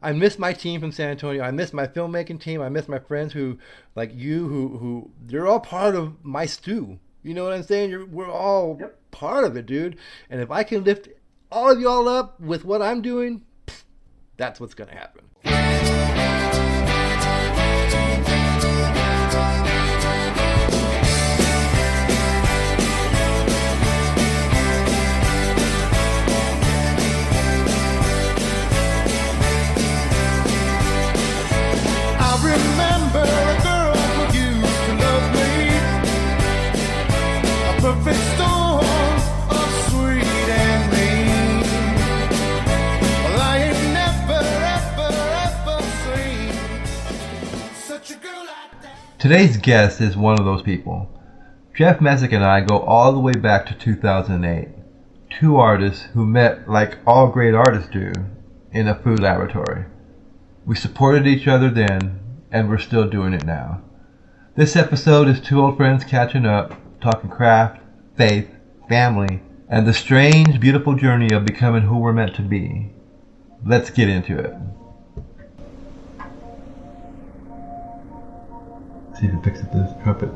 I miss my team from San Antonio. I miss my filmmaking team. I miss my friends who, like you, who you're all part of my stew. You know what I'm saying? We're all Yep. part of it, dude. And if I can lift all of y'all up with what I'm doing, that's what's gonna happen. I remember a girl who used to love me, a perfect storm of sweet and mean. Well, I ain't never, ever, ever seen such a girl like that. Today's guest is one of those people. Jeff Messick and I go all the way back to 2008. Two artists who met like all great artists do in a food laboratory. We supported each other then, and we're still doing it now. This episode is two old friends catching up, talking craft, faith, family, and the strange, beautiful journey of becoming who we're meant to be. Let's get into it. See if it picks up this trumpet.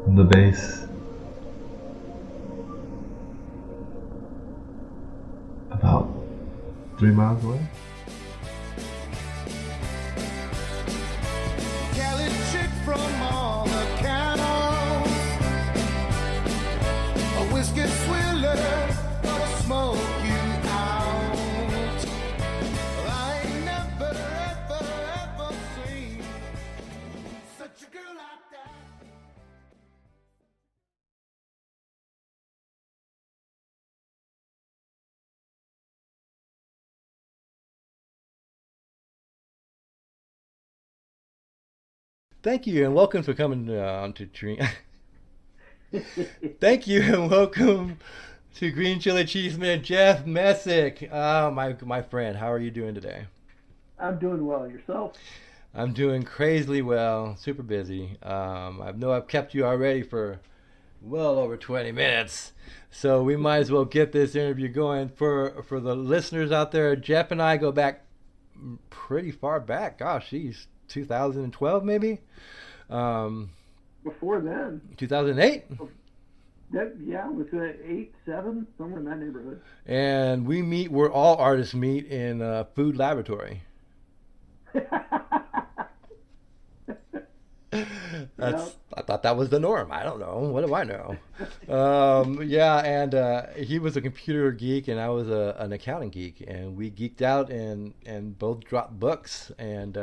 And the bass. About 3 miles away. Cali chick from all the cannons, a whiskey swiller, gonna smoke you out. Well, I ain't never, ever, ever seen such a girl like that. Thank you and welcome for coming on to Dream. Thank you and welcome to Green Chili Cheeseman, Jeff Messick. My friend, how are you doing today? I'm doing well. Yourself? I'm doing crazily well, super busy. I know I've kept you already for well over 20 minutes, so we might as well get this interview going. For the listeners out there, Jeff and I go back pretty far back. Gosh, geez, 2012 maybe? Before then, 2008? yeah, it was 8, 7, somewhere in that neighborhood. And we meet, where all artists meet in a food laboratory. I thought that was the norm. I don't know. What do I know? Yeah, and he was a computer geek, and I was an accounting geek, and we geeked out and both dropped books. And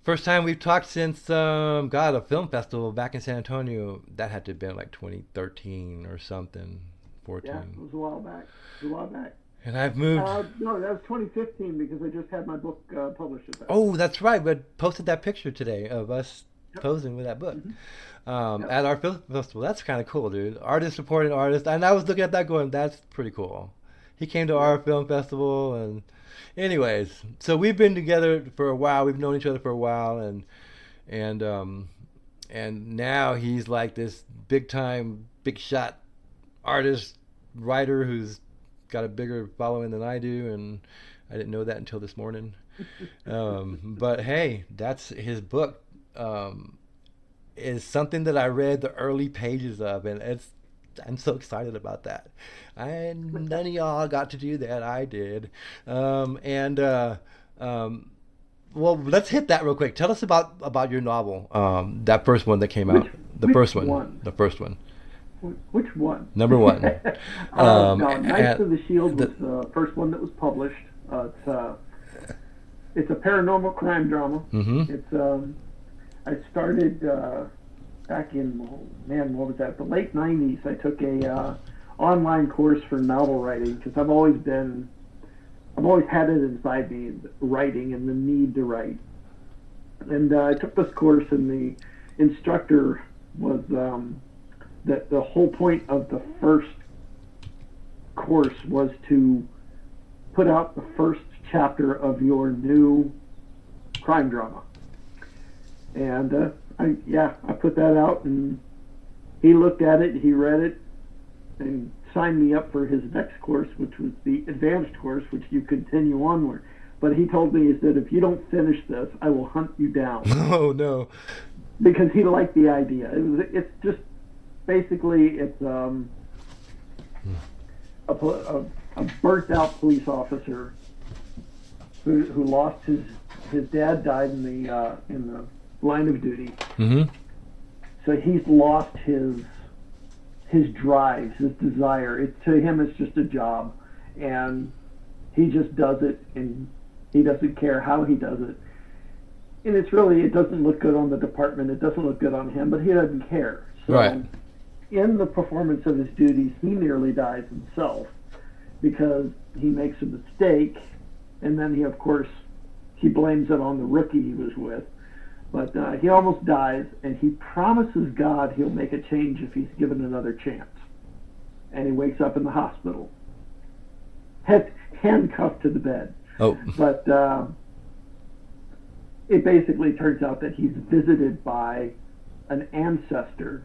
first time we've talked since a film festival back in San Antonio. That had to have been like 2013 or something, 14. Yeah, it was a while back. It was a while back. And I've moved. No, that was 2015 because I just had my book published at that. Oh, that's right. We posted that picture today of us posing with that book at our film festival. That's kind of cool, dude. Artist supporting artists. And I was looking at that going, that's pretty cool. He came to our film festival, and anyways, so we've been together for a while. We've known each other for a while, and now he's like this big time, big shot artist, writer who's got a bigger following than I do, and I didn't know that until this morning. But hey, that's his book. Is something that I read the early pages of, and I'm so excited about that. None of y'all got to do that. I did. Well, let's hit that real quick. Tell us about your novel, that first one that came out. The first one. The first one. Which one? Number one. No, Knights of the Shield was the first one that was published. It's a paranormal crime drama. Mm-hmm. It's I started back in what was that? The late '90s. I took a online course for novel writing because I've always had it inside me, writing and the need to write. And I took this course, and the instructor was that the whole point of the first course was to put out the first chapter of your new crime drama. And I put that out, and he looked at it, he read it, and signed me up for his next course, which was the advanced course, which you continue onward. But he told me, he said, if you don't finish this, I will hunt you down. Oh no. Because he liked the idea. It's just basically it's a burnt out police officer who lost his dad died in the line of duty. Mm-hmm. So he's lost his drive, his desire. To him, it's just a job, and he just does it, and he doesn't care how he does it. And it doesn't look good on the department. It doesn't look good on him, but he doesn't care. So Right. in the performance of his duties, he nearly dies himself because he makes a mistake, and then he blames it on the rookie he was with. But he almost dies, and he promises God he'll make a change if he's given another chance. And he wakes up in the hospital, handcuffed to the bed. Oh. But it basically turns out that he's visited by an ancestor,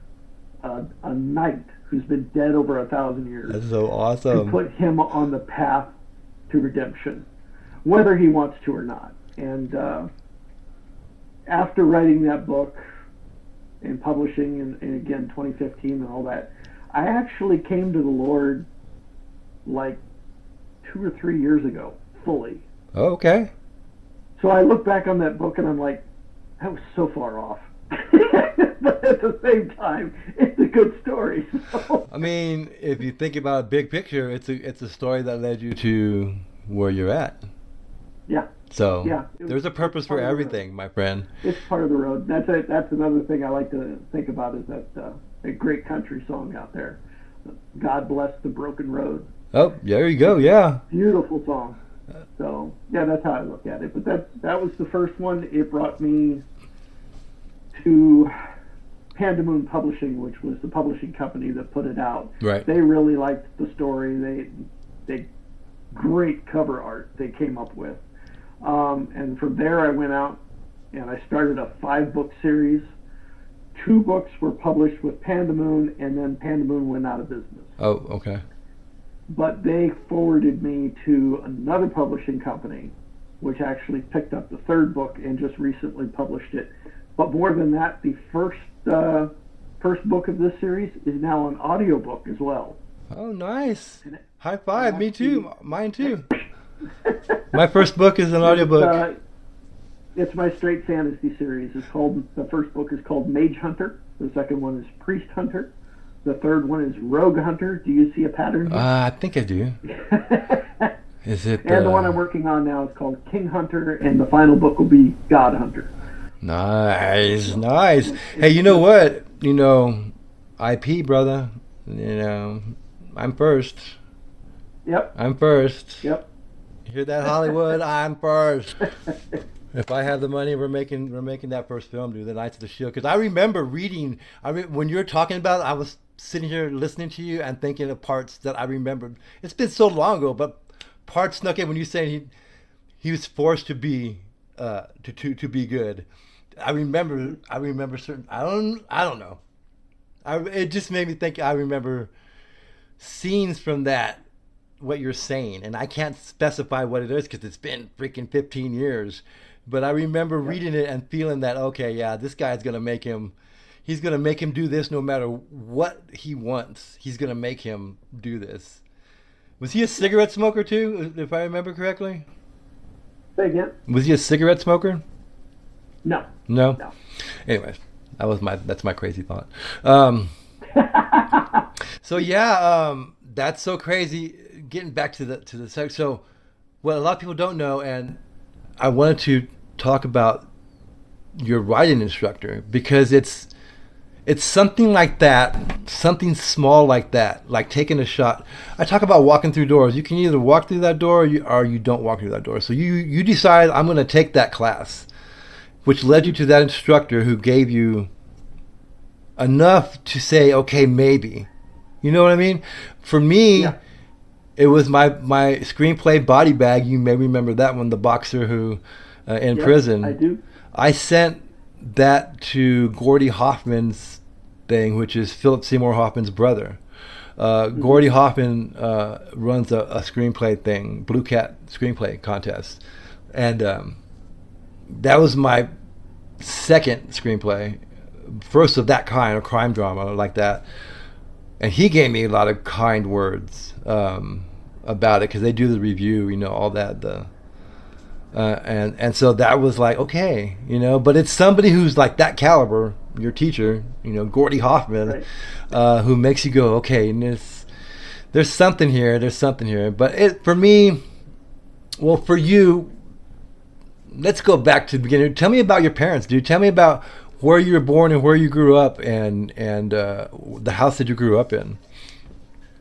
a knight who's been dead over 1,000 years. That's so To awesome. put him on the path to redemption, whether he wants to or not. And after writing that book and publishing in again 2015 and all that, I actually came to the Lord like 2 or 3 years ago, fully. Oh, okay. So I look back on that book and I'm like, that was so far off. But at the same time, it's a good story. So. I mean, if you think about a big picture, it's a story that led you to where you're at. Yeah. So Yeah, there's a purpose for everything, my friend. It's part of the road. That's another thing I like to think about is that a great country song out there. God bless the broken road. Oh, there you go. Yeah. Beautiful song. So yeah, that's how I look at it. But that was the first one. It brought me to Pandamoon Publishing, which was the publishing company that put it out. Right. They really liked the story. They great cover art they came up with. And from there I went out and I started a 5-book series. 2 books were published with Pandamoon, and then Pandamoon went out of business. Oh, okay. But they forwarded me to another publishing company, which actually picked up the 3rd book and just recently published it. But more than that, the first book of this series is now an audiobook as well. Oh, nice. And it- High five. Me too. actually- Mine too. My first book is an audiobook. It's my straight fantasy series. The first book is called Mage Hunter. The second one is Priest Hunter. The third one is Rogue Hunter. Do you see a pattern? I think I do. Is it? And the one I'm working on now is called King Hunter, and the final book will be God Hunter. Nice, nice. Hey, you know what? IP, brother. I'm first. Yep. I'm first. Yep. You hear that, Hollywood? I'm first. If I have the money, we're making that first film, dude. The Knights of the Shield. Because I remember reading. When you were talking about it, I was sitting here listening to you and thinking of parts that I remembered. It's been so long ago, but parts snuck in when you said he was forced to be to be good. I remember certain. I don't know. It just made me think. I remember scenes from that. What you're saying, and I can't specify what it is because it's been freaking 15 years. But I remember reading it and feeling that, okay, yeah, this guy's gonna make him. He's gonna make him do this no matter what he wants. He's gonna make him do this. Was he a cigarette smoker too, if I remember correctly? Say again? Was he a cigarette smoker? No. No. No. Anyways, that's my crazy thought. So yeah, that's so crazy. Getting back to the sex. So, what a lot of people don't know, and I wanted to talk about your writing instructor because it's something like that, something small like that, like taking a shot. I talk about walking through doors. You can either walk through that door or you don't walk through that door. So you decide I'm going to take that class, which led you to that instructor who gave you enough to say, okay, maybe. You know what I mean? For me. Yeah. It was my screenplay Body Bag. You may remember that one, the boxer who in prison. I do. I sent that to Gordy Hoffman's thing, which is Philip Seymour Hoffman's brother. Gordy Hoffman runs a screenplay thing, Blue Cat screenplay contest, and that was my second screenplay, first of that kind, a crime drama like that. And he gave me a lot of kind words about it, because they do the review, all that. And so that was like, okay, but it's somebody who's like that caliber, your teacher, Gordy Hoffman, right, who makes you go, okay, and there's something here. But for me, well, for you, let's go back to the beginning. Tell me about your parents, dude. Tell me about where you were born and where you grew up, and the house that you grew up in.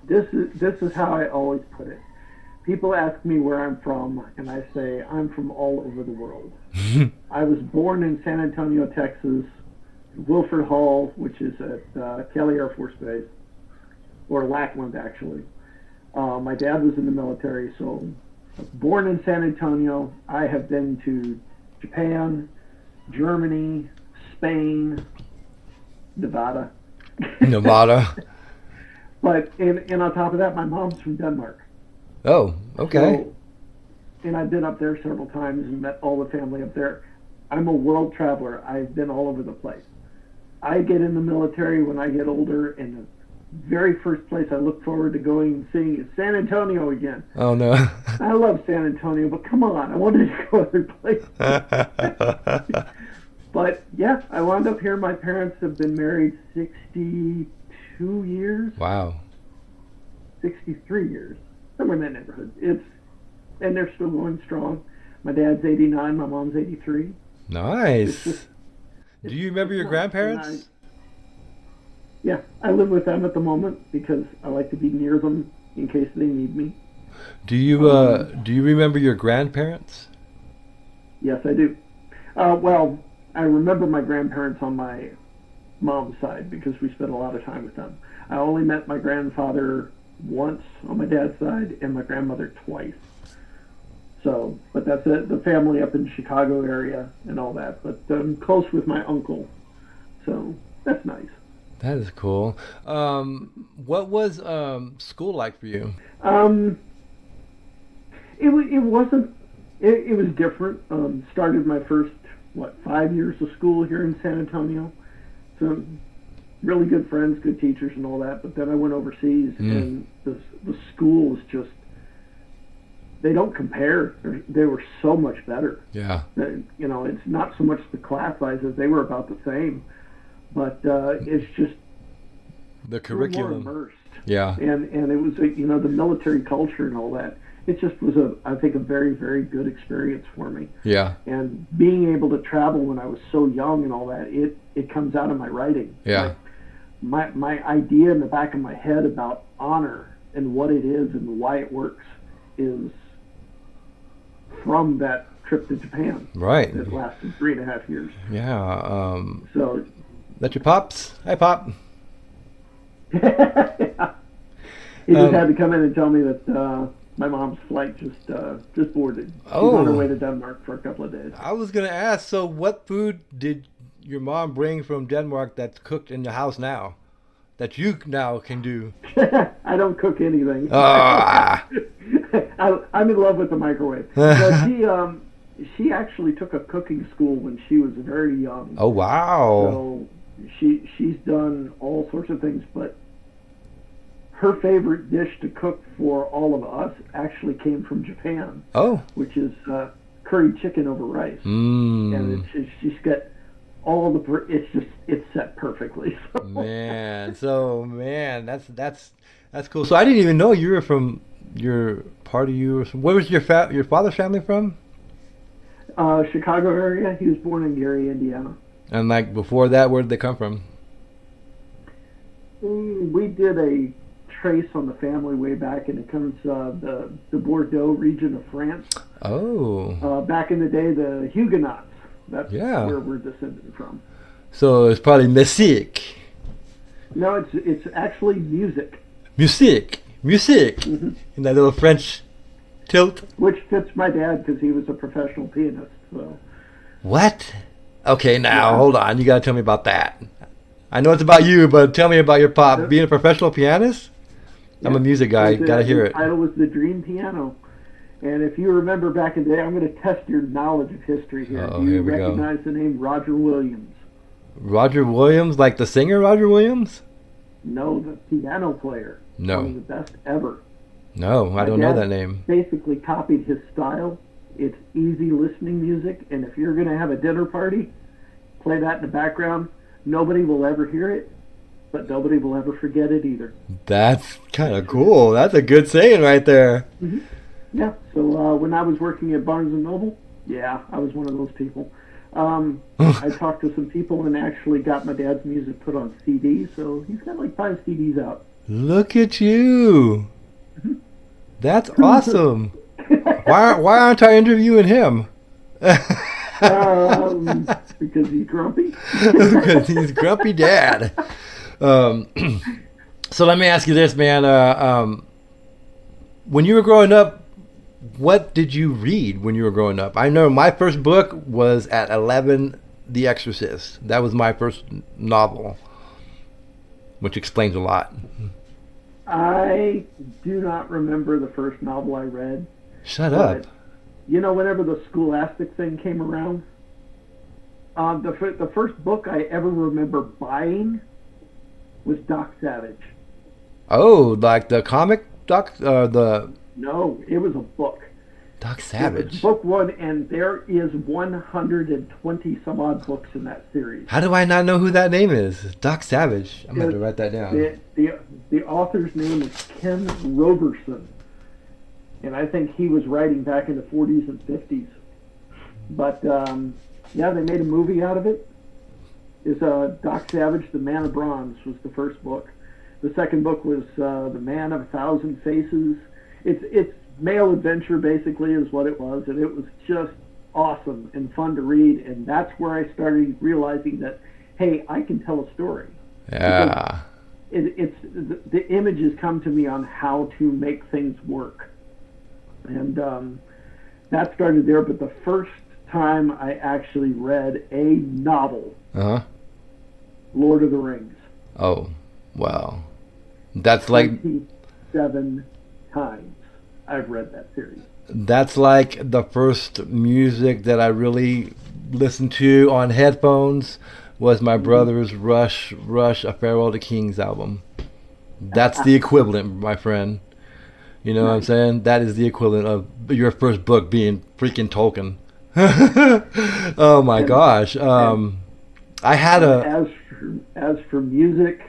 This is how I always put it. People ask me where I'm from, and I say I'm from all over the world. I was born in San Antonio, Texas, Wilford Hall, which is at Kelly Air Force Base, or Lackland, actually. My dad was in the military, so born in San Antonio. I have been to Japan, Germany, Spain, Nevada. But and on top of that, my mom's from Denmark. Oh, okay. So, and I've been up there several times and met all the family up there. I'm a world traveler. I've been all over the place. I get in the military when I get older, and the very first place I look forward to going and seeing is San Antonio again. Oh, no. I love San Antonio, but come on, I wanted to go other places. But yeah, I wound up here. My parents have been married 62 years. Wow. 63 years. Somewhere in that neighborhood. And they're still going strong. My dad's 89, my mom's 83. Nice. Do you remember your grandparents? Yeah, I live with them at the moment because I like to be near them in case they need me. Do you remember your grandparents? Yes, I do. Well, I remember my grandparents on my mom's side because we spent a lot of time with them. I only met my grandfather once on my dad's side and my grandmother twice. So, but that's it. The family up in the Chicago area and all that. But I'm close with my uncle, so that's nice. That is cool. What was school like for you? It wasn't. It was different. Started my first 5 years of school here in San Antonio. So really good friends, good teachers, and all that. But then I went overseas, and the school was just. They don't compare. They were so much better. Yeah. It's not so much the class sizes. They were about the same. But it's just the curriculum. More immersed. Yeah. And it was, the military culture and all that. It just was, I think, a very, very good experience for me. Yeah. And being able to travel when I was so young and all that, it comes out in my writing. Yeah. Like my idea in the back of my head about honor and what it is and why it works is from that trip to Japan. Right. That lasted 3.5 years. Yeah. So. That's your pops? Hi, Pop. Yeah. He just had to come in and tell me that my mom's flight just boarded. She's on her way to Denmark for a couple of days. I was going to ask, so what food did your mom bring from Denmark that's cooked in the house now, that you now can do? I don't cook anything. I'm in love with the microwave. But she actually took a cooking school when she was very young. Oh, wow. So she's done all sorts of things, but her favorite dish to cook for all of us actually came from Japan. Oh. Which is curry chicken over rice. And she's got all the it's set perfectly. Man, that's cool. So I didn't even know you were from where was your father's family from? Chicago area. He was born in Gary, Indiana. And like before that, where did they come from? We did a trace on the family way back, and it comes the Bordeaux region of France. Oh. Back in the day, the Huguenots. That's where we're descended from. So it's probably Messick. No, it's actually music. Music. Mm-hmm. In that little French tilt. Which fits my dad because he was a professional pianist. So. What? Okay, now hold on. You gotta tell me about that. I know it's about you, but tell me about your pop being a professional pianist. I'm a music guy. Gotta hear The it. title was The Dream Piano. And if you remember back in the day, I'm going to test your knowledge of history here. Oh, Do you here we go. recognize the name Roger Williams? Roger Williams, like the singer Roger Williams? No, the piano player. No. One of the best ever. No, I don't know dad that name. Basically copied his style. It's easy listening music, and if you're going to have a dinner party, play that in the background. Nobody will ever hear it, but nobody will ever forget it either. That's kind of cool. That's a good saying right there. Mm-hmm. Yeah, so when I was working at Barnes & Noble, yeah, I was one of those people. I talked to some people and actually got my dad's music put on CD, so he's got like 5 CDs out. Look at you. That's awesome. Why aren't I interviewing him? Because he's grumpy. Because he's grumpy dad. So let me ask you this, man. When you were growing up, what did you read when you were growing up? I know my first book was at 11, The Exorcist. That was my first novel, which explains a lot. I do not remember the first novel I read. Shut up. You know, whenever the Scholastic thing came around, the first book I ever remember buying was Doc Savage. Oh, like the comic Doc? No, it was a book. Doc It was Savage. book 1, and there is 120 some odd books in that series. How do I not know who that name is? Doc Savage. I'm going to write that down. The author's name is Ken Roberson, and I think he was writing back in the 40s and 50s. But yeah, they made a movie out of it. Is Doc Savage, The Man of Bronze was the first book. The second book was The Man of a Thousand Faces. It's male adventure basically is what it was, and it was just awesome and fun to read. And that's where I started realizing that, hey, I can tell a story. Yeah. It's the images come to me on how to make things work, and that started there. But the first time I actually read a novel, Lord of the Rings. Oh, wow. That's like 27 times I've read that series. That's like the first music that I really listened to on headphones was my brother's Rush, A Farewell to Kings album. That's the equivalent, my friend. You know what I'm saying? That is the equivalent of your first book being freaking Tolkien. Oh my gosh. I had As for music,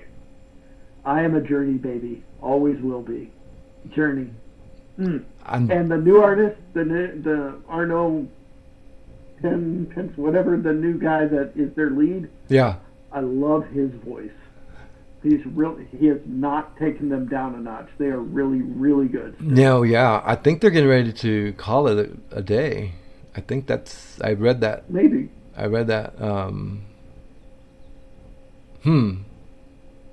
I am a Journey baby. Always will be. Journey. And the new artist, the Arno Pence, whatever, the new guy that is their lead. Yeah. I love his voice. He has not taken them down a notch. They are really, really good. No, yeah. I think they're getting ready to call it a day. I think I read that. Maybe. I read that.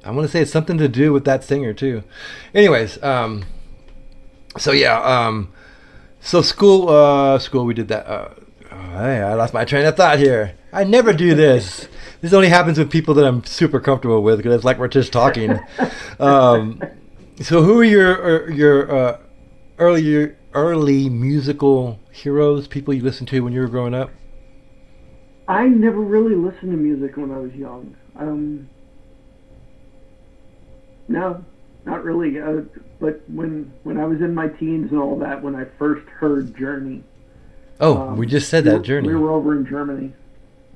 I want to say it's something to do with that singer too. Anyways, so yeah, so school we did that. Hey, I lost my train of thought here. I never do this. This only happens with people that I'm super comfortable with because it's like we're just talking. So who are your early musical heroes? People you listened to when you were growing up? I never really listened to music when I was young. No, not really. But when I was in my teens and all that, when I first heard Journey. Oh, we just said that, Journey. We were over in Germany.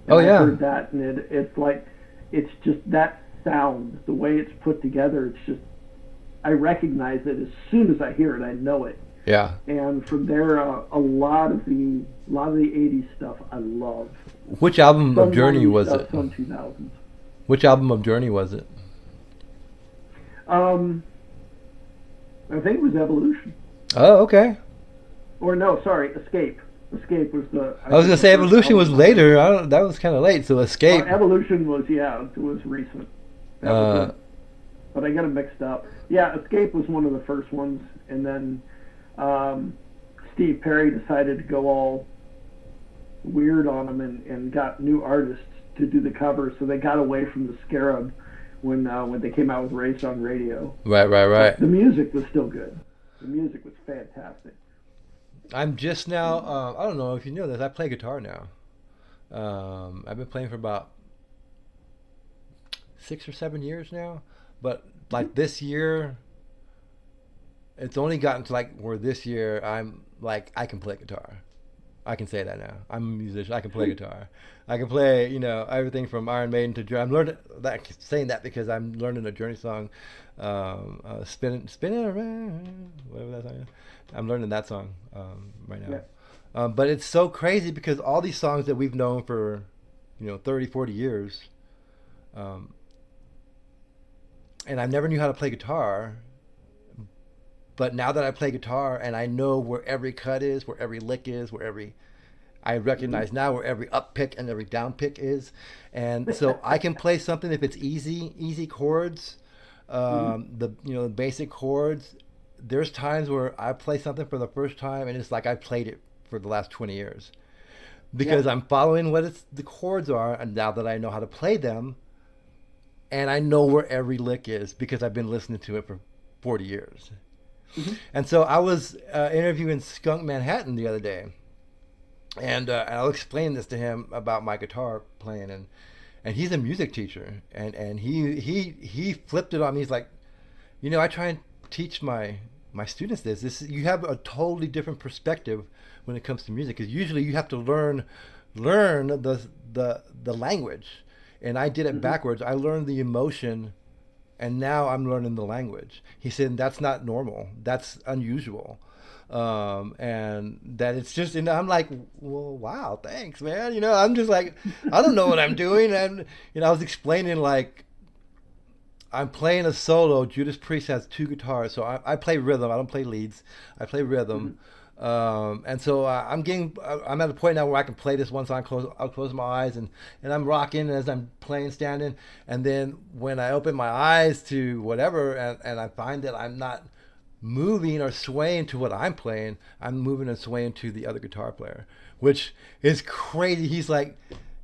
Oh, yeah. I heard that, and it's like, it's just that sound, the way it's put together, it's just, I recognize it as soon as I hear it, I know it. Yeah. And from there, a lot of the 80s stuff I love. Which album of Journey was it? Some 2000s. Which album of Journey was it? I think it was Evolution. Oh, okay. Or no, sorry, Escape. Escape was the... I was going to say Evolution was later. That was kind of late, so Escape... Evolution was, it was recent. But I got them mixed up. Yeah, Escape was one of the first ones, and then Steve Perry decided to go all weird on them and got new artists to do the cover, so they got away from the Scarab, when they came out with Race on Radio. Right. But the music was still good. The music was fantastic. I'm just now. I don't know if you know this. I play guitar now. I've been playing for about 6 or 7 years now, but like this year, it's only gotten to like where this year I'm like I can play guitar. I can say that now. I'm a musician. I can play guitar. I can play, everything from Iron Maiden to Journey. I'm learning that, saying that because I'm learning a Journey song, spinning around, whatever that song is. I'm learning that song right now. Yeah. But it's so crazy because all these songs that we've known for, 30, 40 years, and I never knew how to play guitar. But now that I play guitar and I know where every cut is, where every lick is, I recognize now where every up pick and every down pick is. And so I can play something if it's easy chords, the basic chords. There's times where I play something for the first time and it's like I played it for the last 20 years. Because I'm following what the chords are, and now that I know how to play them, and I know where every lick is because I've been listening to it for 40 years. Mm-hmm. And so I was interviewing Skunk Manhattan the other day, and I'll explain this to him about my guitar playing, and he's a music teacher, and he flipped it on me. He's like, I try and teach my students this. You have a totally different perspective when it comes to music, because usually you have to learn the language, and I did it backwards. I learned the emotion. And now I'm learning the language. He said, that's not normal. That's unusual. And that it's just, I'm like, well, wow, thanks, man. I'm just like, I don't know what I'm doing. And, I was explaining, like, I'm playing a solo. Judas Priest has 2 guitars. So I play rhythm. I don't play leads. I play rhythm. And so I'm at a point now where I can play this one song. I'll close my eyes and I'm rocking as I'm playing, standing. And then when I open my eyes to whatever, and I find that I'm not moving or swaying to what I'm playing, I'm moving and swaying to the other guitar player, which is crazy. He's like,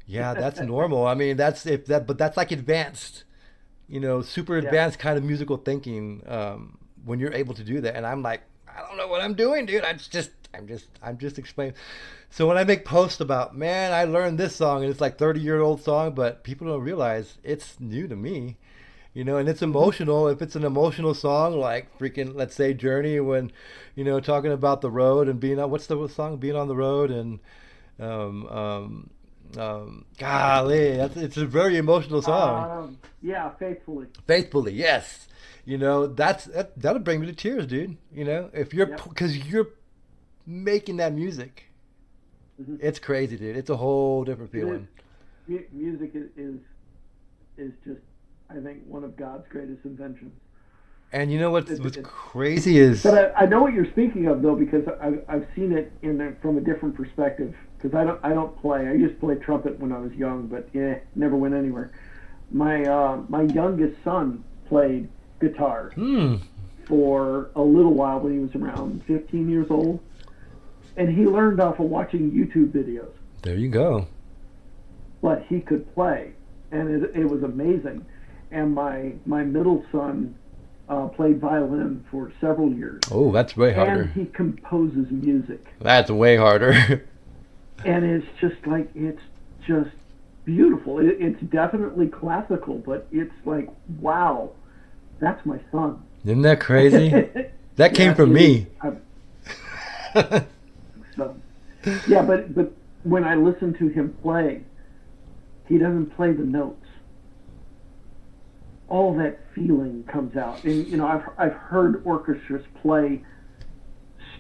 yeah, that's normal. I mean, but that's like advanced, super advanced kind of musical thinking, when you're able to do that. And I'm like, I don't know what I'm doing, dude. I'm just explaining. So when I make posts about, man, I learned this song and it's like 30-year-old song, but people don't realize it's new to me, and it's emotional. If it's an emotional song, like freaking, let's say Journey, when, talking about the road and being on, what's the song? Being on the road, and, golly, it's a very emotional song. Faithfully. Faithfully, yes. That'll bring me to tears, dude. If because you're making that music. Mm-hmm. It's crazy, dude. It's a whole different feeling. Music is just, I think, one of God's greatest inventions. And what's crazy is... But I know what you're speaking of, though, because I've seen it from a different perspective. Because I don't play. I used to play trumpet when I was young, but never went anywhere. My youngest son played guitar for a little while when he was around 15 years old, and he learned off of watching YouTube videos. There you go. But he could play, and it was amazing. And my middle son played violin for several years. Oh, that's way harder. And he composes music. That's way harder. And it's just beautiful. It's definitely classical, but it's like, wow. That's my son. Isn't that crazy? That came from me. But when I listen to him play, he doesn't play the notes. All that feeling comes out. And I've heard orchestras play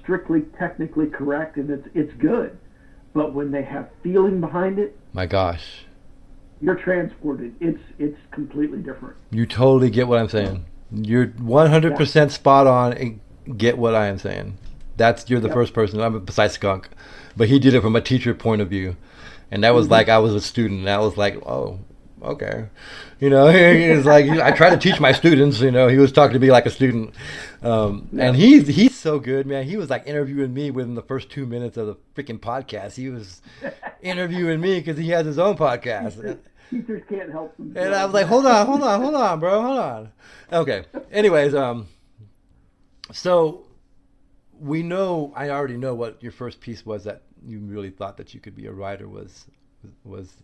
strictly technically correct, and it's good. But when they have feeling behind it, my gosh, you're transported. It's completely different. You totally get what I'm saying. You're 100% spot on and get what I am saying. You're the first person, besides Skunk, but he did it from a teacher point of view, and that was like I was a student. And I was like, oh, okay, he was like, I try to teach my students. He was talking to me like a student, and he's so good, man. He was like interviewing me within the first 2 minutes of the freaking podcast. He was interviewing me because he has his own podcast. Teachers can't help themselves. And I was like, hold on, bro, hold on. Okay. Anyways, so I already know what your first piece was that you really thought that you could be a writer was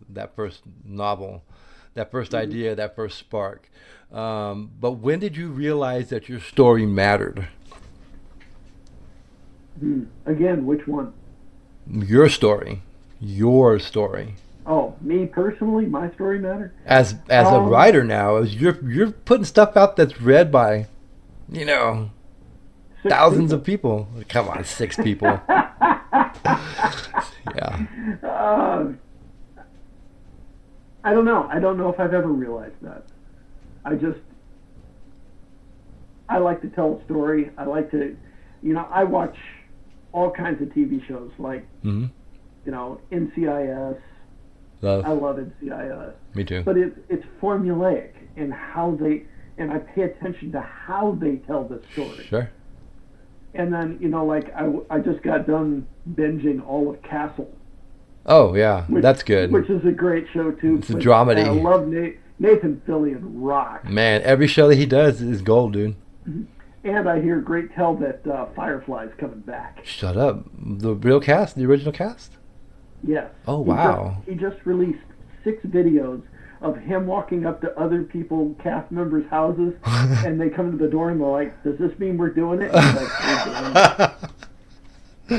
that first novel, that first idea, that first spark. But when did you realize that your story mattered? Again, which one? Your story. Oh, me personally, my story mattered. As a writer now, you're putting stuff out that's read by, thousands of people. Come on, 6 people. Yeah. I don't know. I don't know if I've ever realized that. I like to tell a story. I like to, I watch all kinds of TV shows like, NCIS. Love. I love NCIS. Me too. But it's formulaic in how and I pay attention to how they tell the story. Sure. And then, I just got done binging all of Castle. Oh, yeah. That's good. Which is a great show, too. It's a dramedy. I love Nathan Fillion rock. Man, every show that he does is gold, dude. And I hear great tell that Firefly's coming back. Shut up. The real cast? The original cast? Yes. Oh, wow. He just released 6 videos of him walking up to other cast members' houses, and they come to the door and they're like, "Does this mean we're doing it?" And, we're doing it.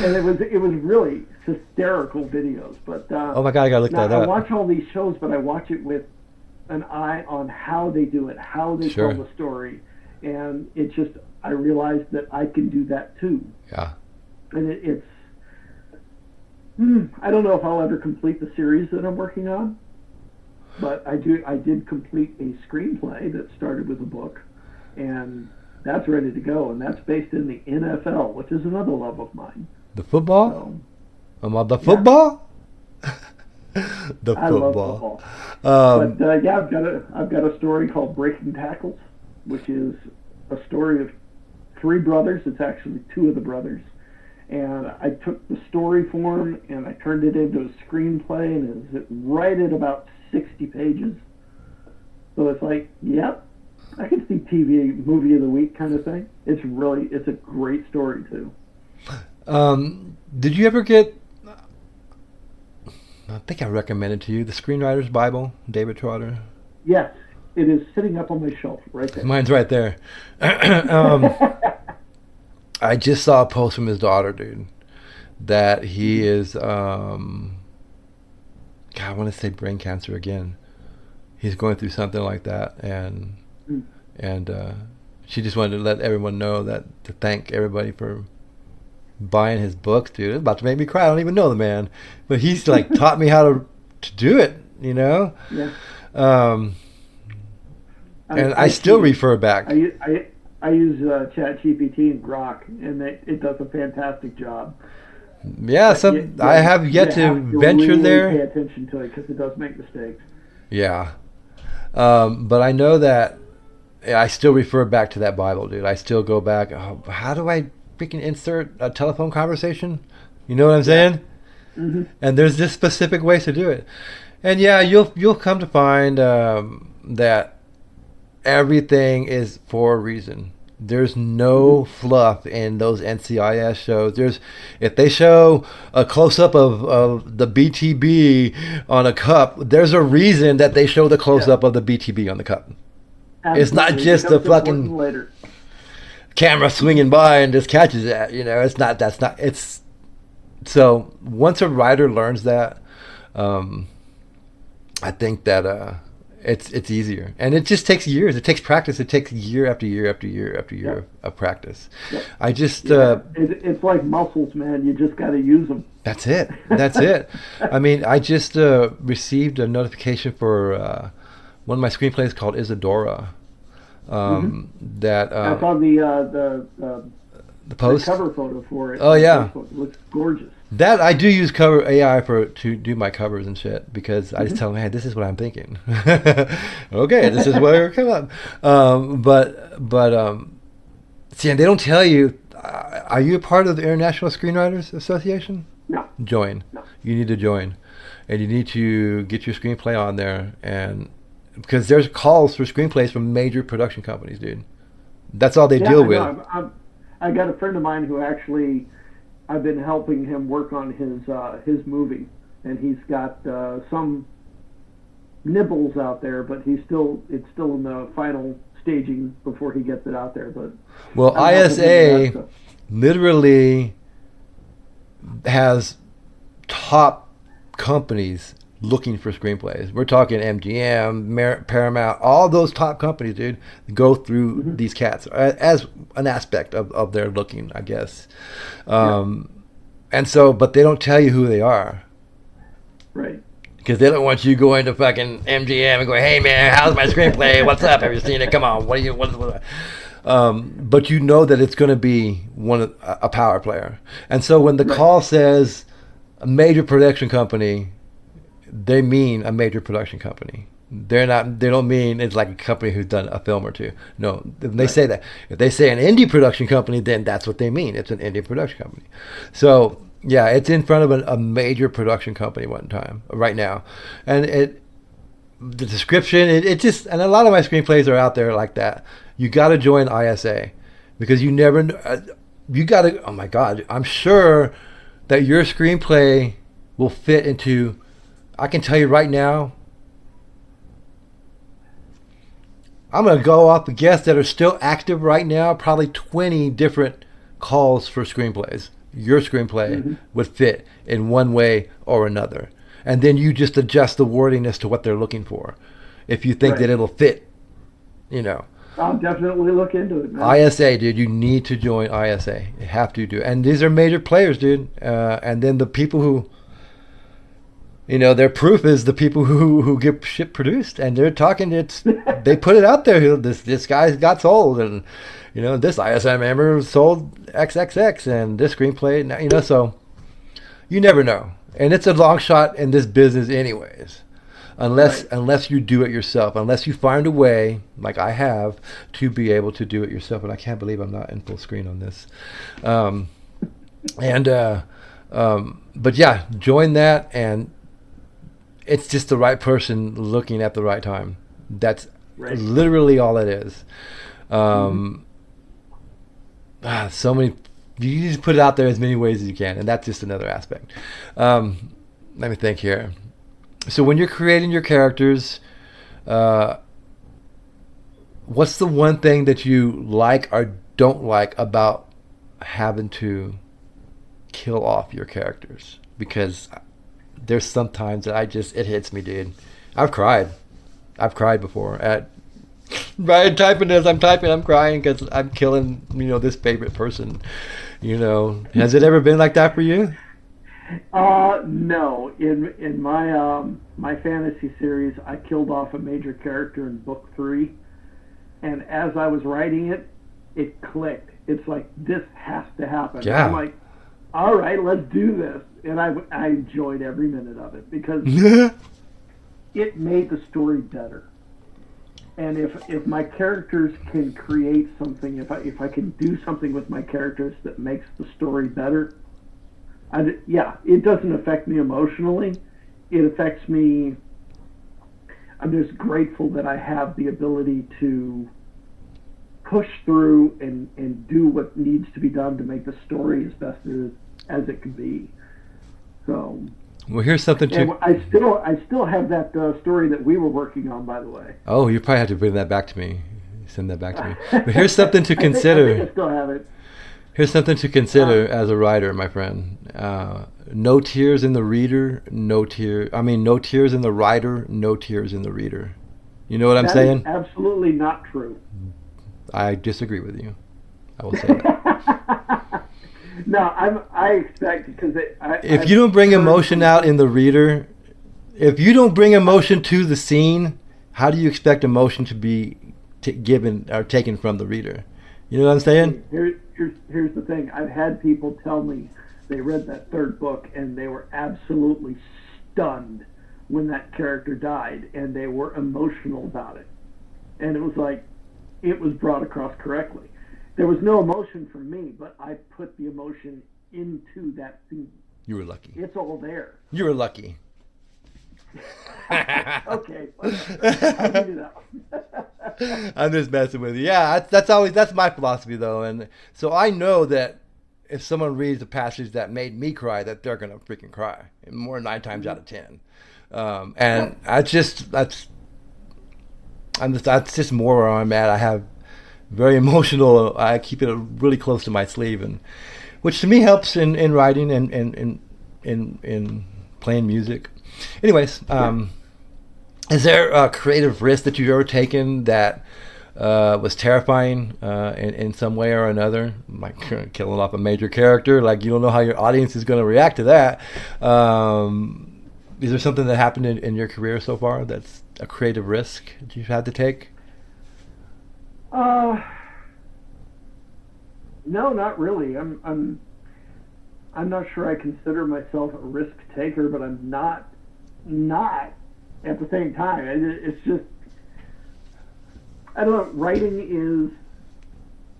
And it was really hysterical videos. But oh my God, I gotta look that up. I watch all these shows, but I watch it with an eye on how they do it, how they tell the story, and it's just I realized that I can do that too. Yeah. And it's I don't know if I'll ever complete the series that I'm working on, but I did complete a screenplay that started with a book, and that's ready to go, and that's based in the NFL, which is another love of mine. The football? The football? The I football. Love football. I've got a story called Breaking Tackles, which is a story of 3 brothers. It's actually 2 of the brothers. And I took the story form and I turned it into a screenplay, and it's right at about 60 pages. So it's like, yep, I can see TV movie of the week kind of thing. It's a great story too. Did you ever get, I think I recommended to you, the Screenwriter's Bible, David Trotter? Yes, it is sitting up on my shelf right there. Mine's right there. I just saw a post from his daughter, dude, that he is, God, I want to say brain cancer again. He's going through something like that, and she just wanted to let everyone know to thank everybody for buying his books, dude. It's about to make me cry. I don't even know the man, but he's like taught me how to do it, Yeah. And I still refer back. I use ChatGPT and Grok, and it does a fantastic job. Yeah, I have yet to venture really there. Pay attention to it because it does make mistakes. Yeah, but I know that I still refer back to that Bible, dude. I still go back. Oh, how do I freaking insert a telephone conversation? You know what I'm saying? Mm-hmm. And there's just specific ways to do it. And yeah, you'll come to find that everything is for a reason. There's no fluff in those NCIS shows. If they show a close-up of the BTB on a cup, there's a reason that they show the close-up of the BTB on the cup. Absolutely. It's not just the fucking camera swinging by and just catches it. It's so once a writer learns that, I think that it's easier, and it just takes years. It takes practice. It takes year after year after year after year of practice. Yep. I just it's like muscles, man. You just got to use them. That's it. I mean, I just received a notification for one of my screenplays called Isadora. That I saw the post, the cover photo for it. Oh yeah, it looks gorgeous. That I do use cover AI to do my covers and shit, because I just tell them, hey, this is what I'm thinking. Okay, this is where it come up. But see, and they don't tell you. Are you a part of the International Screenwriters Association? No. Join. No. you need to join, and you need to get your screenplay on there, and because there's calls for screenplays from major production companies, dude. That's all they Yeah, deal I know. with. I got a friend of mine who actually I've been helping him work on his movie, and he's got some nibbles out there, but it's still in the final staging before he gets it out there. But Well, I'm helping him with that ISA stuff. literally has top companies looking for screenplays. We're talking MGM, Paramount, all those top companies, dude, go through Mm-hmm. these cats as an aspect of their looking, I guess. Yeah, And so, but they don't tell you who they are. right. Because they don't want you going to fucking MGM and going, "Hey man, how's my screenplay? What's up? Have you seen it? Come on, what do you what?" But you know that it's going to be a power player, and so when the Right. call says a major production company, they mean a major production company. They're not. They don't mean it's like a company who's done a film or two. No, they Right. say that. If they say an indie production company, then that's what they mean. It's an indie production company. So yeah, it's in front of a major production company one time right now, and the description it just and a lot of my screenplays are out there like that. You got to join ISA because you never. You got to. Oh my God, I'm sure that your screenplay will fit into. I can tell you right now, I'm going to go off the guests that are still active right now, probably 20 different calls for screenplays. Your screenplay Mm-hmm. would fit in one way or another. And then you just adjust the wording as to what they're looking for. If you think that Right. it'll fit, you know. I'll definitely look into it, man. ISA, dude, you need to join ISA. You have to do it. And these are major players, dude. And then the people who, their proof is the people who get shit produced, and they're talking. They put it out there. This guy got sold, and this ISM member sold XXX, and this screenplay. So you never know, and it's a long shot in this business, anyways. Unless Right. unless you do it yourself, unless you find a way, like I have, to be able to do it yourself. And I can't believe I'm not in full screen on this. And but yeah, join that and it's just the right person looking at the right time. That's Right. literally all it is. Mm-hmm. So many. You just put it out there as many ways as you can, and that's just another aspect. Let me think here. So when you're creating your characters, what's the one thing that you like or don't like about having to kill off your characters? Because there's sometimes that it hits me, dude. I've cried. I've cried before at Brian typing as I'm typing. I'm crying because I'm killing, this favorite person. Has it ever been like that for you? No. In my fantasy series, I killed off a major character in book 3, and as I was writing it, it clicked. It's like this has to happen. Yeah. I'm like, all right, let's do this, and I enjoyed every minute of it because it made the story better. And if my characters can create something, if I can do something with my characters that makes the story better, it doesn't affect me emotionally. It affects me. I'm just grateful that I have the ability to push through and do what needs to be done to make the story as best as it can be. So. Well, here's something And to. I still have that story that we were working on, by the way. Oh, you probably have to bring that back to me. Send that back to me. But here's something to I think consider. I still have it. Here's something to consider as a writer, my friend. No tears in the reader, no tear. I mean, no tears in the writer, no tears in the reader. You know what I'm That saying? is absolutely not true. I disagree with you. I will say that. No, I expect because If you don't bring emotion out in the reader, if you don't bring emotion to the scene, how do you expect emotion to be given or taken from the reader? You know what I'm saying? Here's the thing. I've had people tell me they read that third book and they were absolutely stunned when that character died, and they were emotional about it. And it was like it was brought across correctly. There was no emotion from me, but I put the emotion into that scene. You were lucky. It's all there. You were lucky. Okay, I'll give you that one. I'm just messing with you. Yeah, that's my philosophy though, and so I know that if someone reads a passage that made me cry, that they're gonna freaking cry, more 9 times out of 10. And that's more where I'm at. I have very emotional. I keep it really close to my sleeve, and which to me helps in writing and in playing music. Anyways, is there a creative risk that you've ever taken that was terrifying in some way or another? Like killing off a major character, like you don't know how your audience is going to react to that. Is there something that happened in your career so far that's a creative risk that you've had to take? No, not really. I'm not sure I consider myself a risk taker, but I'm not at the same time. It's just, I don't know. Writing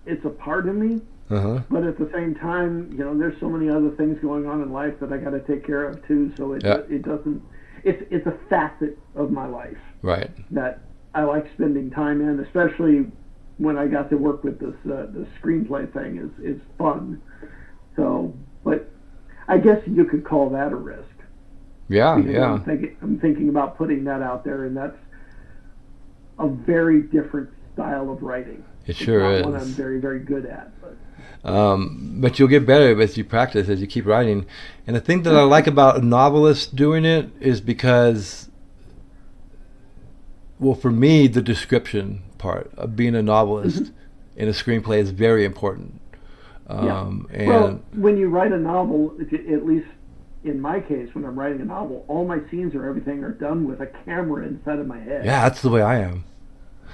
it's a part of me, but at the same time, there's so many other things going on in life that I got to take care of too. So it doesn't. It's a facet of my life, right? That I like spending time in, especially when I got to work with this screenplay thing is fun. So, but I guess you could call that a risk. Yeah, because yeah. I'm thinking about putting that out there, and that's a very different style of writing. It sure is. One I'm very, very good at. But you'll get better as you practice, as you keep writing. And the thing that I like about a novelist doing it is because, well, for me, the description part of being a novelist in a screenplay is very important. And well, when you write a novel, at least in my case, when I'm writing a novel, all my scenes or everything are done with a camera inside of my head. Yeah, that's the way I am.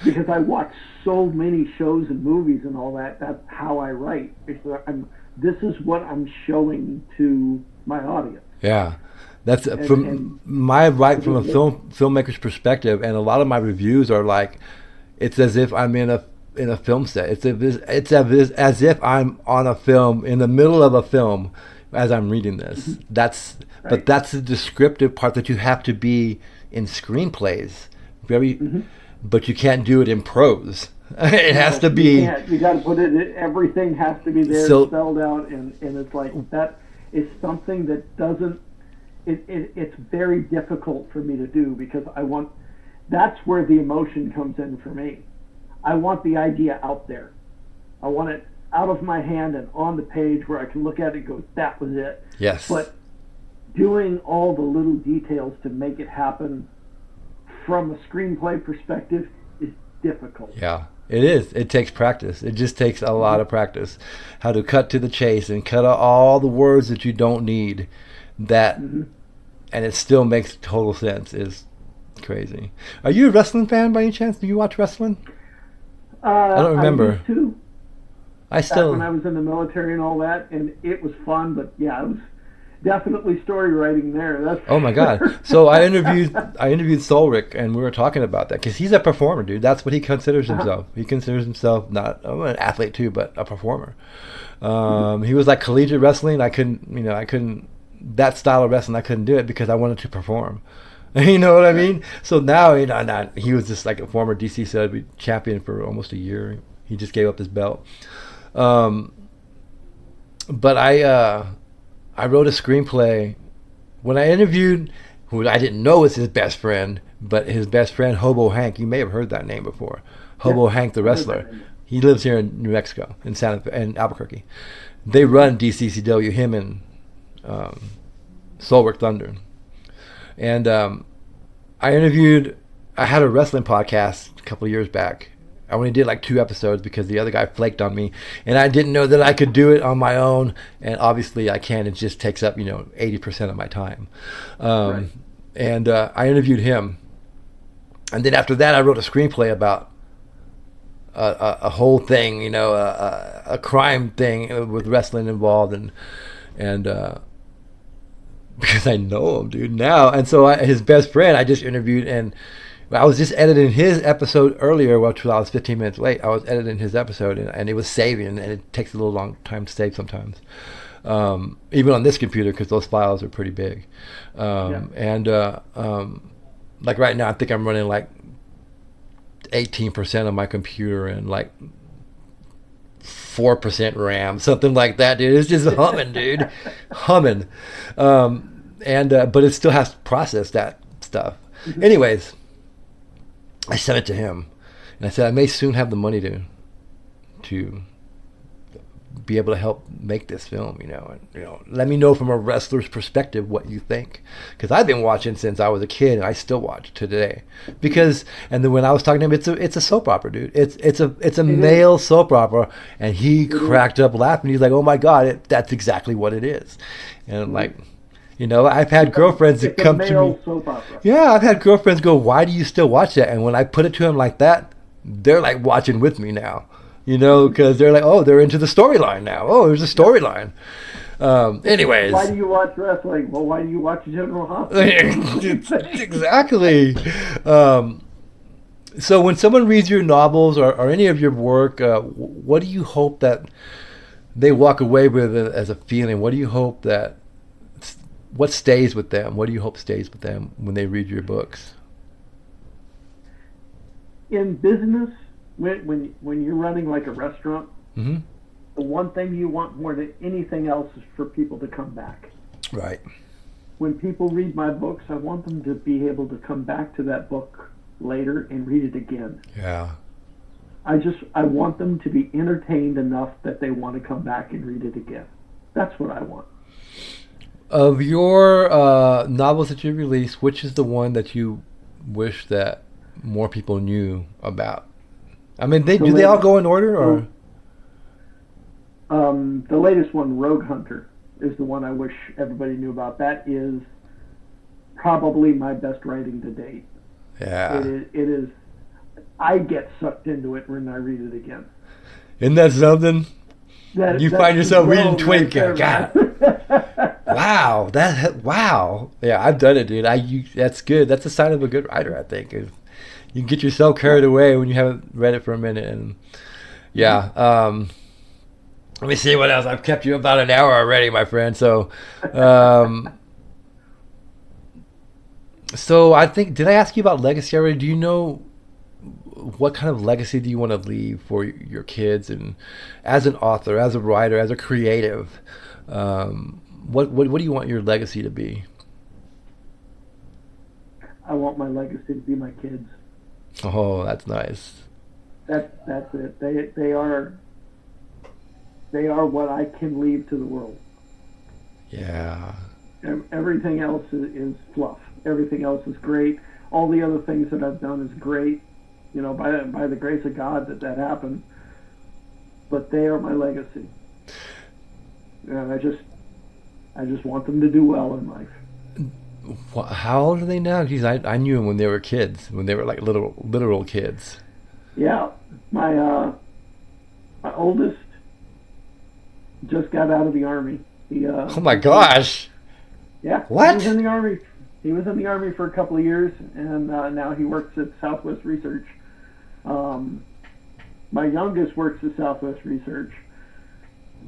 Because I watch so many shows and movies and all that. That's how I write. This is what I'm showing to my audience. Yeah, that's from a filmmaker's perspective, and a lot of my reviews are like, it's as if I'm in a film set. It's as if I'm on a film, in the middle of a film, as I'm reading this. But that's the descriptive part that you have to be in screenplays. But you can't do it in prose. It has to be. You got to put it. Everything has to be there, spelled out, and it's like that is something that doesn't. It's very difficult for me to do because I want. That's where the emotion comes in for me. I want the idea out there. I want it out of my hand and on the page where I can look at it and go, that was it. Yes. But doing all the little details to make it happen from a screenplay perspective is difficult. Yeah, it is. It takes practice. It just takes a lot of practice. How to cut to the chase and cut out all the words that you don't need. And it still makes total sense. Is crazy. Are you a wrestling fan by any chance? Do you watch wrestling? I don't remember. I used to. I still. When I was in the military and all that, and it was fun. But yeah, it was definitely story writing there. That's oh my God! So I interviewed Solrick, and we were talking about that because he's a performer, dude. That's what he considers himself. He considers himself not an athlete too, but a performer. He was like collegiate wrestling. I couldn't that style of wrestling. I couldn't do it because I wanted to perform. You know what I mean? So now, he was just like a former DC Sudbury champion for almost a year. He just gave up his belt. But I wrote a screenplay when I interviewed who I didn't know was his best friend, but his best friend, Hobo Hank. You may have heard that name before. Hobo Hank, the wrestler. He lives here in New Mexico, in Albuquerque. They run DCCW, him and Solrick Thunder. And I had a wrestling podcast a couple of years back. I only did like 2 episodes because the other guy flaked on me, and I didn't know that I could do it on my own. And obviously I can. It just takes up 80% of my time. And I interviewed him, and then after that I wrote a screenplay about a whole thing, a crime thing with wrestling involved, and because I know him, dude, now. And so his best friend I just interviewed, and I was just editing his episode earlier, which I was 15 minutes late. I was editing his episode, and it was saving, and it takes a little long time to save sometimes. even on this computer because those files are pretty big. Yeah. And like right now, I think I'm running like 18% of my computer and like 4% RAM, something like that, dude. It's just humming, dude, humming. But it still has to process that stuff. Anyways, I sent it to him, and I said I may soon have the money to be able to help make this film, and let me know from a wrestler's perspective what you think, because I've been watching since I was a kid, and I still watch today. And then when I was talking to him, it's a soap opera, dude. It's a male soap opera, and he cracked up laughing. He's like, "Oh my God, that's exactly what it is," and like. I've had girlfriends that come to me. Soap opera. Yeah, I've had girlfriends go, "Why do you still watch that?" And when I put it to them like that, they're like watching with me now, because they're like, "Oh, they're into the storyline now. Oh, there's a storyline." Anyways. Why do you watch wrestling? Well, why do you watch General Hospital? Exactly. So when someone reads your novels or any of your work, what do you hope that they walk away with as a feeling? What do you hope what stays with them? What do you hope stays with them when they read your books? In business, when you're running like a restaurant, Mm-hmm. the one thing you want more than anything else is for people to come back. Right. When people read my books, I want them to be able to come back to that book later and read it again. Yeah. I want them to be entertained enough that they want to come back and read it again. That's what I want. Of your novels that you released, which is the one that you wish that more people knew about? I mean, do they all go in order, or? The latest one, Rogue Hunter, is the one I wish everybody knew about. That is probably my best writing to date. Yeah. It is. I get sucked into it when I read it again. Isn't that something? You find yourself reading Twink. God. Wow. Wow. Yeah, I've done it, dude. That's good. That's a sign of a good writer, I think. You can get yourself carried away when you haven't read it for a minute. And yeah. Let me see what else. I've kept you about an hour already, my friend. So, so I think, did I ask you about legacy already? Do you know what kind of legacy do you want to leave for your kids, and as an author, as a writer, as a creative, what do you want your legacy to be? I want my legacy to be my kids. Oh, that's nice. That's it. They are what I can leave to the world. Yeah. Everything else is fluff. Everything else is great. All the other things that I've done is great. By the grace of God that happened. But they are my legacy. And I just want them to do well in life. How old are they now? Because I knew them when they were kids, when they were like literal kids. Yeah, my oldest just got out of the Army. Oh my gosh! Yeah. What? He was in the Army. He was in the Army for a couple of years, and now he works at Southwest Research. My youngest works at Southwest Research.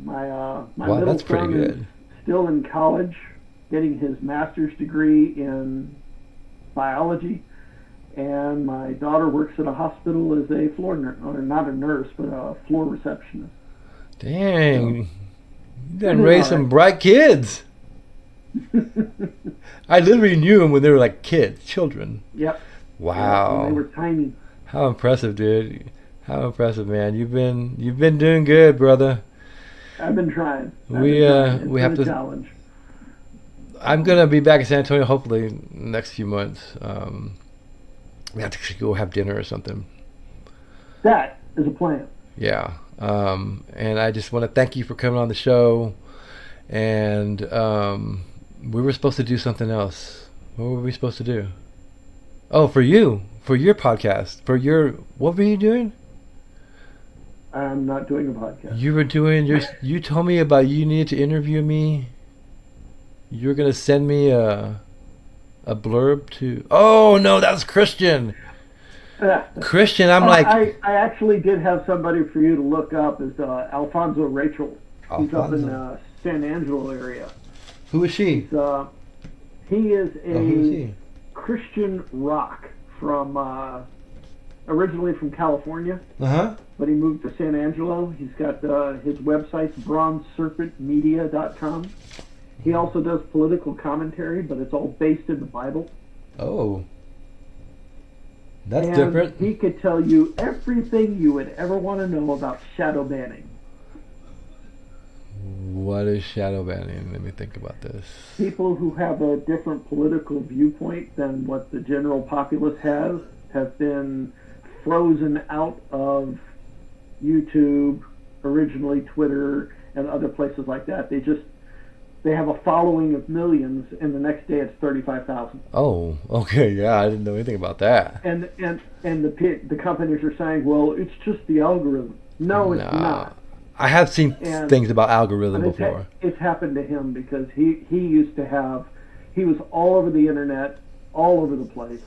My middle that's pretty son good. is still in college, getting his master's degree in biology, and my daughter works at a hospital as a floor nurse, or not a nurse, but a floor receptionist. Dang, you done raised some bright kids. I literally knew them when they were like kids, children. Yep. Wow. Yeah, when they were tiny. How impressive, dude. How impressive, man. You've been doing good, brother. I've been trying. We have to. Challenge. I'm gonna be back in San Antonio hopefully next few months. We have to go have dinner or something. That is a plan. Yeah. And I just want to thank you for coming on the show. And we were supposed to do something else. What were we supposed to do? Oh, for your podcast, what were you doing? I'm not doing a podcast. You were doing you told me about you needed to interview me. You were gonna send me a blurb to. Oh no, that was Christian. Christian, I'm like. I actually did have somebody for you to look up. Is Alfonso Rachel. He's up in San Angelo area. Who is she? He is Oh, who is he? Christian rock from originally from California, but he moved to San Angelo. He's got his website's bronzeserpentmedia.com. He also does political commentary, but it's all based in the Bible. Oh. That's and different. He could tell you everything you would ever want to know about shadow banning. What is shadow banning? Let me think about this. People who have a different political viewpoint than what the general populace has have been frozen out of YouTube, originally Twitter, and other places like that. They have a following of millions, and the next day it's 35,000. Oh, okay, yeah, I didn't know anything about that. And the companies are saying, well, it's just the algorithm. No, it's not. I have seen things about algorithm before. It's happened to him because he used to have, he was all over the internet, all over the place,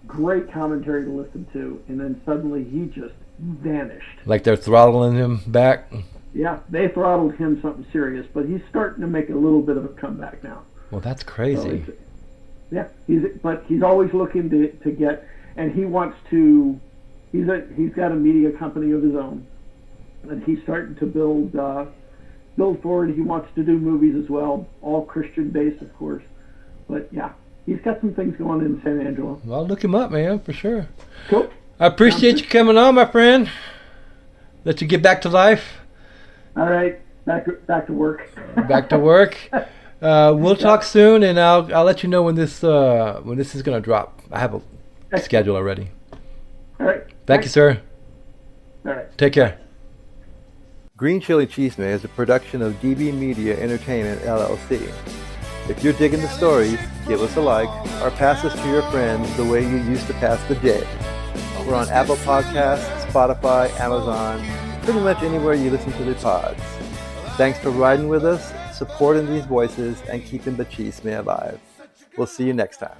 great commentary to listen to, and then suddenly he just vanished. Like they're throttling him back? Yeah, they throttled him something serious, but he's starting to make a little bit of a comeback now. Well, that's crazy. So yeah, he's always looking to get, and he wants to, he's got a media company of his own. And he's starting to build forward. He wants to do movies as well, all Christian based, of course. But yeah, he's got some things going in San Angelo. Well, look him up, man, for sure. Cool. I appreciate you coming on, my friend. Let you get back to life. All right, back to work. Back to work. We'll talk soon, and I'll let you know when this is gonna drop. I have a schedule already. All right. Thank you, sir. All right. Take care. Green Chili Cheeseman is a production of DB Media Entertainment, LLC. If you're digging the stories, give us a like or pass us to your friends the way you used to pass the J. We're on Apple Podcasts, Spotify, Amazon, pretty much anywhere you listen to the pods. Thanks for riding with us, supporting these voices, and keeping the cheese man alive. We'll see you next time.